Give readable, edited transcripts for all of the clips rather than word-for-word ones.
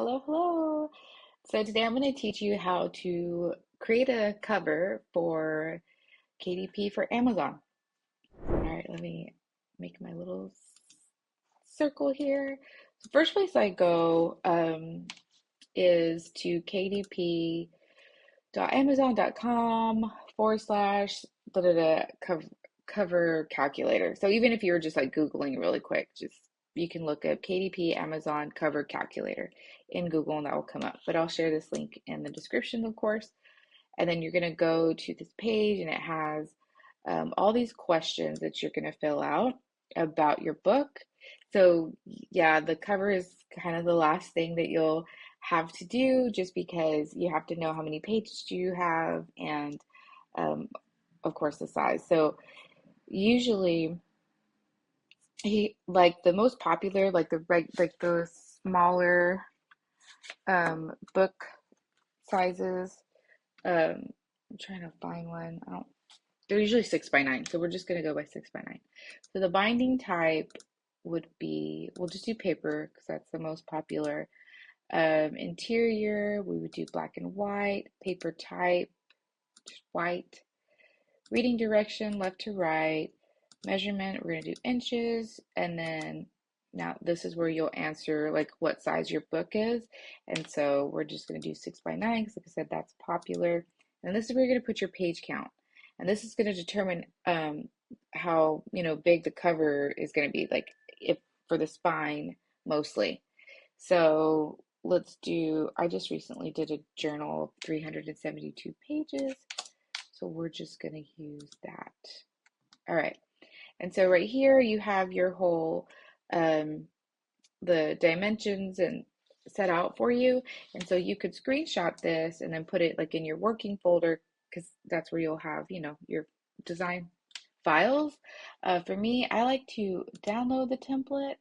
Hello, hello. So today I'm going to teach you how to create a cover for KDP for Amazon. All right, let me make my little circle here. The first place I go is to kdp.amazon.com /cover calculator. So even if you were just like Googling really quick, just you can look up KDP Amazon cover calculator in Google and that will come up. But I'll share this link in the description, of course. And then you're going to go to this page and it has all these questions that you're going to fill out about your book. So, yeah, the cover is kind of the last thing that you'll have to do just because you have to know how many pages do you have and, um, of course, the size. So, usually, like the most popular, like those smaller book sizes. I'm trying to find one. I don't They're usually 6 by 9, so we're just going to go by 6 by 9. So the binding type would be, we'll just do paper because that's the most popular. Interior, we would do black and white. Paper type, just white. Reading direction, left to right. Measurement, we're going to do inches. And then now this is where you'll answer like what size your book is. And so we're just going to do 6 by 9 because like I said, that's popular. And this is where you're going to put your page count. And this is going to determine how big the cover is going to be, like if for the spine mostly. So let's do, I just recently did a journal of 372 pages. So we're just going to use that. All right. And so right here you have your whole, the dimensions and set out for you. And so you could screenshot this and then put it like in your working folder because that's where you'll have, your design files. For me, I like to download the template.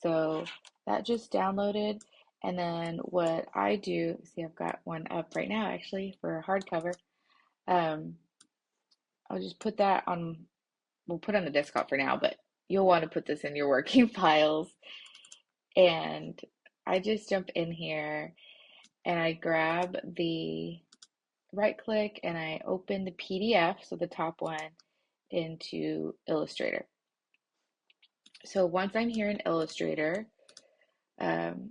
So that just downloaded. And then what I do, see, I've got one up right now actually for a hardcover. Um, I'll just put that on, we'll put on the desktop for now, but you'll want to put this in your working files. And I just jump in here and I grab the right click and I open the PDF, so the top one, into Illustrator. So once I'm here in Illustrator, um,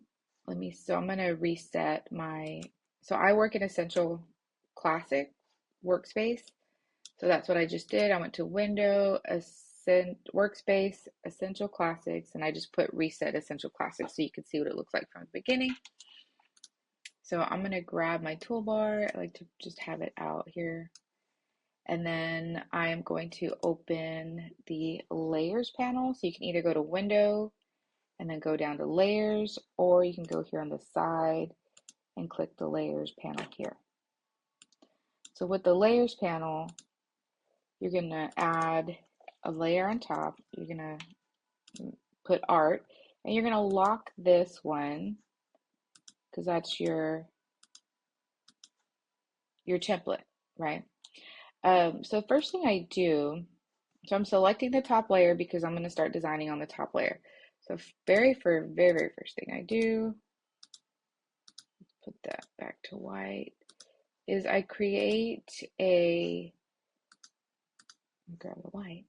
so I'm gonna reset so I work in Essential Classic workspace. So that's what I just did. I went to Window, Workspace, Essential Classics, and I just put Reset Essential Classics so you can see what it looks like from the beginning. So I'm going to grab my toolbar. I like to just have it out here. And then I am going to open the Layers panel. So you can either go to Window and then go down to Layers, or you can go here on the side and click the Layers panel here. So with the Layers panel, you're going to add a layer on top. You're going to put art, and you're going to lock this one because that's your template, right? So first thing I do, so I'm selecting the top layer because I'm going to start designing on the top layer. So very first thing I do, put that back to white, is I create grab the white.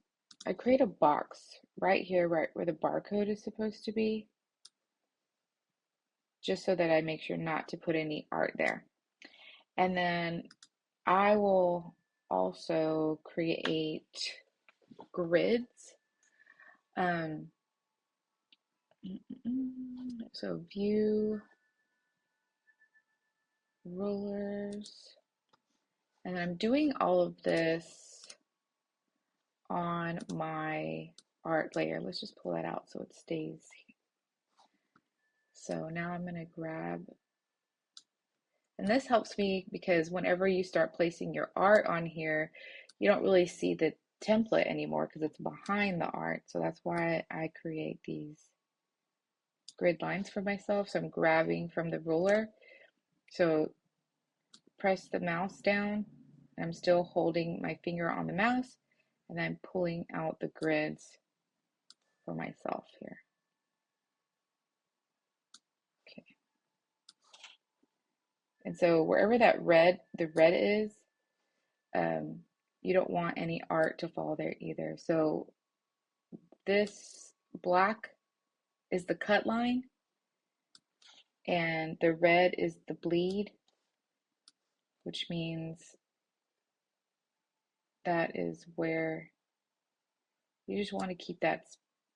I create a box right here, right where the barcode is supposed to be, just so that I make sure not to put any art there. And then I will also create grids. So view, rulers, and I'm doing all of this on my art layer. Let's just pull that out so it stays. So now I'm going to grab, and this helps me because whenever you start placing your art on here, you don't really see the template anymore because it's behind the art. So that's why I create these grid lines for myself. So I'm grabbing from the ruler. So press the mouse down. I'm still holding my finger on the mouse and I'm pulling out the grids for myself here. Okay. And so wherever that the red is, um, you don't want any art to fall there either. So this black is the cut line, and the red is the bleed, which means that is where you just want to keep that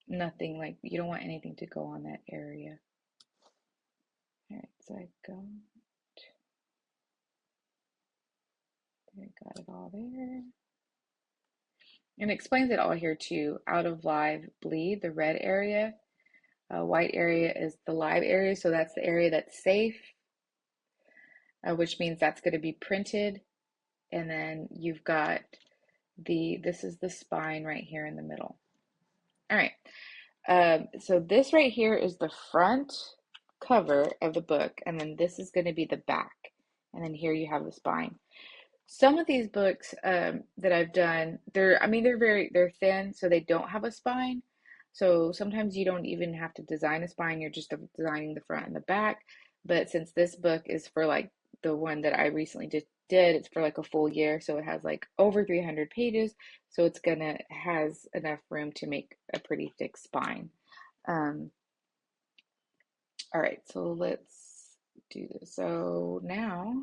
nothing, like you don't want anything to go on that area. All right, so I got it all there. And it explains it all here too. Out of live bleed, the red area. White area is the live area, so that's the area that's safe, which means that's going to be printed. And then you've got this is the spine right here in the middle. All right. So this right here is the front cover of the book, and then this is going to be the back. And then here you have the spine. Some of these books that I've done, they're thin, so they don't have a spine. So sometimes you don't even have to design a spine, you're just designing the front and the back. But since this book is for like the one that I recently did, it's for like a full year, so it has like over 300 pages, so it's has enough room to make a pretty thick spine. Um, all right, so let's do this. So now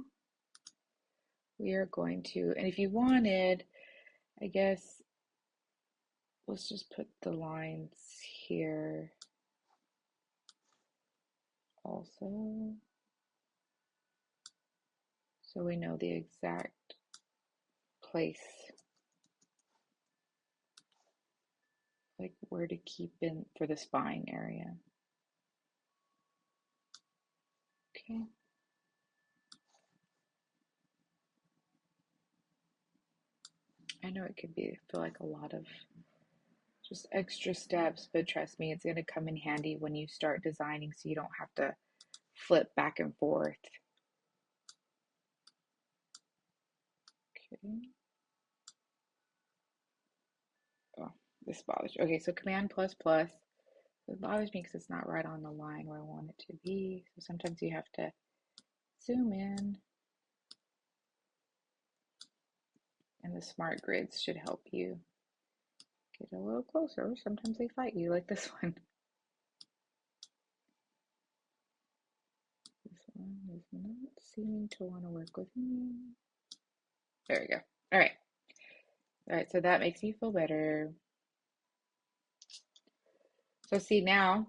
we are going to, and if you wanted, I guess, let's just put the lines here also, so we know the exact place, like where to keep in for the spine area. Okay. I know it could feel like a lot of just extra steps, but trust me, it's going to come in handy when you start designing, so you don't have to flip back and forth. Okay. Oh, this bothers you. Okay, so Command plus plus. It bothers me because it's not right on the line where I want it to be. So sometimes you have to zoom in. And the smart grids should help you get a little closer. Sometimes they fight you, like this one. This one is not seeming to want to work with me. There we go. All right. All right, so that makes me feel better. So see, now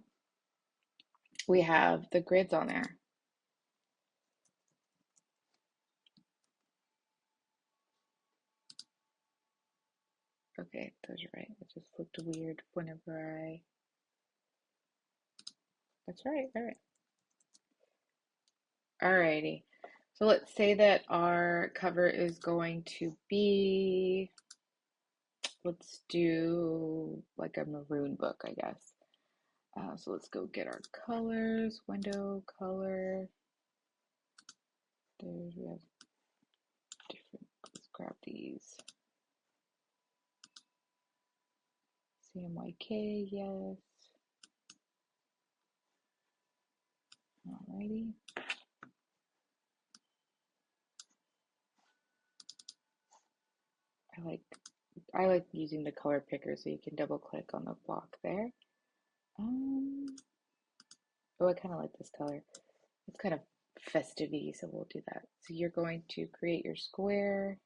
we have the grids on there. Okay, those are right. It just looked weird whenever that's right, all right. Alrighty. So let's say that our cover is going to be, let's do like a maroon book, I guess. So let's go get our colors, window color. We have different, let's grab these. CMYK, yes. Alrighty. I like using the color picker so you can double click on the block there. Oh, I kind of like this color. It's kind of festive-y, so we'll do that. So you're going to create your square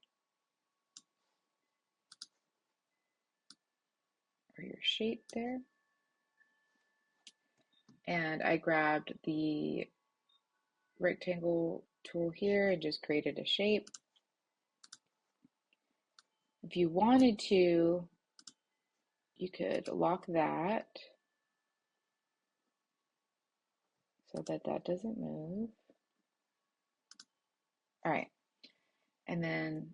or your shape there. And I grabbed the rectangle tool here and just created a shape. If you wanted to, you could lock that so that that doesn't move. All right. And then,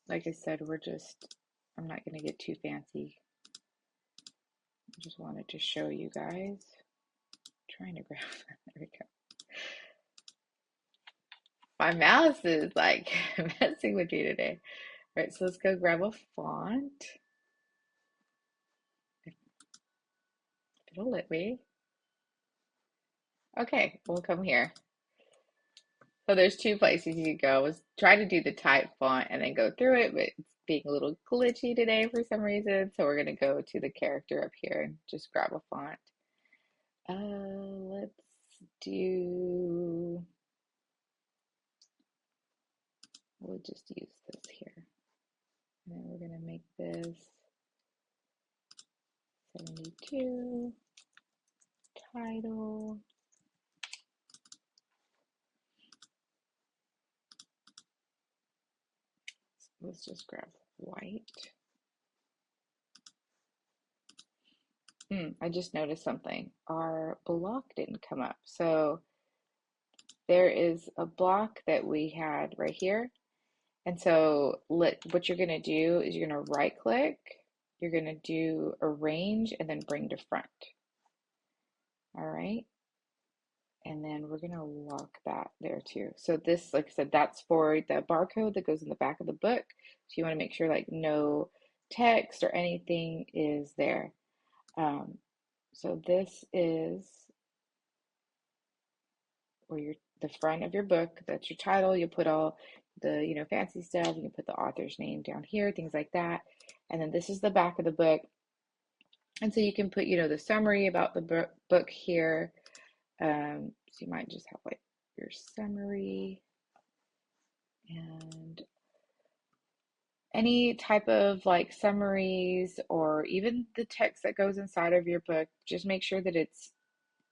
like I said, I'm not going to get too fancy. I just wanted to show you guys. I'm trying to grab that. There we go. My mouse is like messing with me today. All right, so let's go grab a font. If it'll let me. Okay, we'll come here. Oh, there's two places you could go. Was try to do the type font and then go through it, but it's being a little glitchy today for some reason. So we're gonna go to the character up here and just grab a font. Let's do, we'll just use this here. And then we're gonna make this 72 title. Let's just grab white. I just noticed something. Our block didn't come up. So there is a block that we had right here. And so what you're going to do is you're going to right click, you're going to do arrange and then bring to front. All right. And then we're going to lock that there too. So this, like I said, that's for the barcode that goes in the back of the book. So you want to make sure like no text or anything is there. So this is where the front of your book, that's your title. You put all the, fancy stuff. You can put the author's name down here, things like that. And then this is the back of the book. And so you can put, the summary about the book here. So you might just have like your summary and any type of like summaries or even the text that goes inside of your book. Just make sure that it's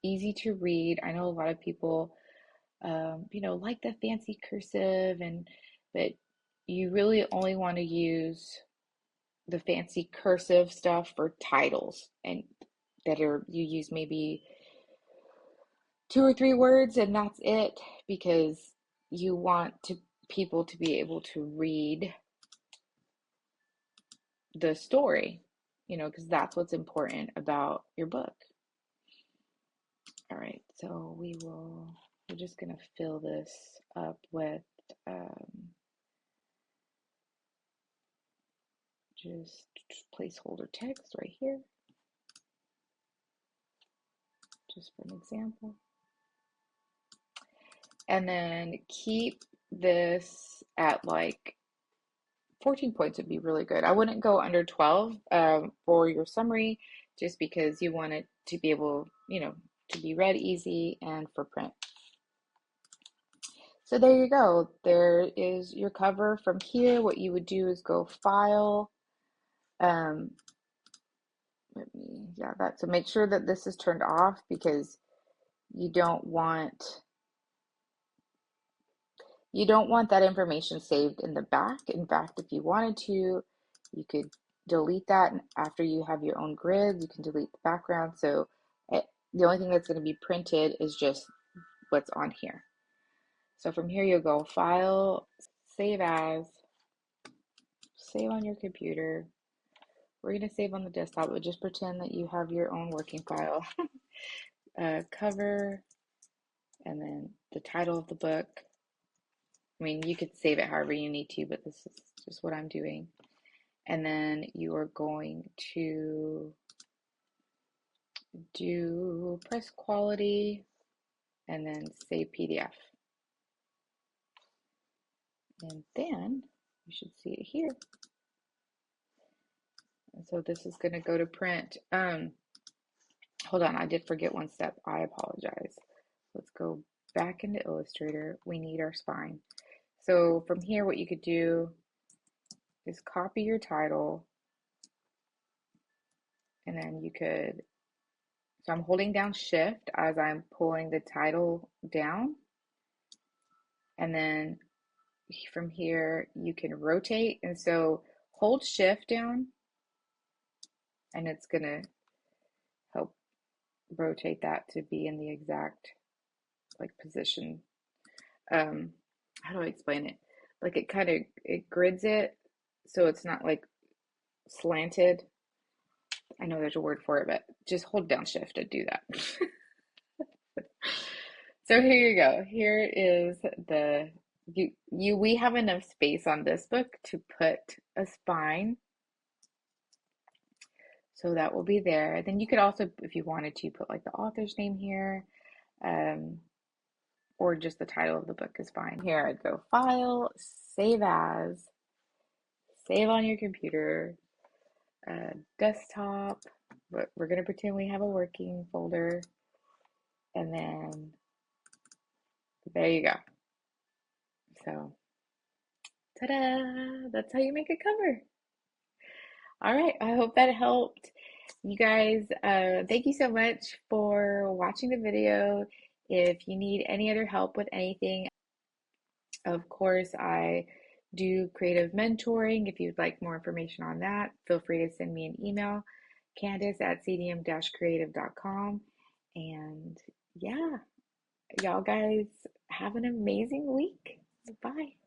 easy to read. I know a lot of people like the fancy cursive, but you really only want to use the fancy cursive stuff for titles and you use maybe 2 or 3 words and that's it, because you want people to be able to read the story, because that's what's important about your book. All right, so we're just gonna fill this up with just placeholder text right here, just for an example. And then keep this at like 14 points would be really good. I wouldn't go under 12 for your summary, just because you want it to be able, to be read easy and for print. So there you go. There is your cover. From here, what you would do is go File. So make sure that this is turned off, because you don't want that information saved in the back. In fact, if you wanted to, you could delete that. And after you have your own grid, you can delete the background. So the only thing that's going to be printed is just what's on here. So from here, you'll go File, Save As, save on your computer. We're going to save on the desktop, but just pretend that you have your own working file. Cover, and then the title of the book. I mean, you could save it however you need to, but this is just what I'm doing. And then you are going to do press quality and then save PDF. And then you should see it here. And so this is going to go to print. Hold on, I did forget one step. I apologize. Let's go back into Illustrator. We need our spine. So from here, what you could do is copy your title, and then you could, so I'm holding down Shift as I'm pulling the title down, and then from here you can rotate, and so hold Shift down and it's gonna help rotate that to be in the exact like position. How do I explain it? Like it grids it so it's not like slanted. I know there's a word for it, but just hold down Shift to do that. So here you go. Here is we have enough space on this book to put a spine. So that will be there. Then you could also, if you wanted to, put like the author's name here. or just the title of the book is fine. Here I go, file, save as, save on your computer, desktop, but we're gonna pretend we have a working folder, and then there you go. So, ta-da! That's how you make a cover. All right, I hope that helped. You guys, thank you so much for watching the video. If you need any other help with anything, of course, I do creative mentoring. If you'd like more information on that, feel free to send me an email, Candace@cdm-creative.com. And yeah, y'all guys have an amazing week. Bye.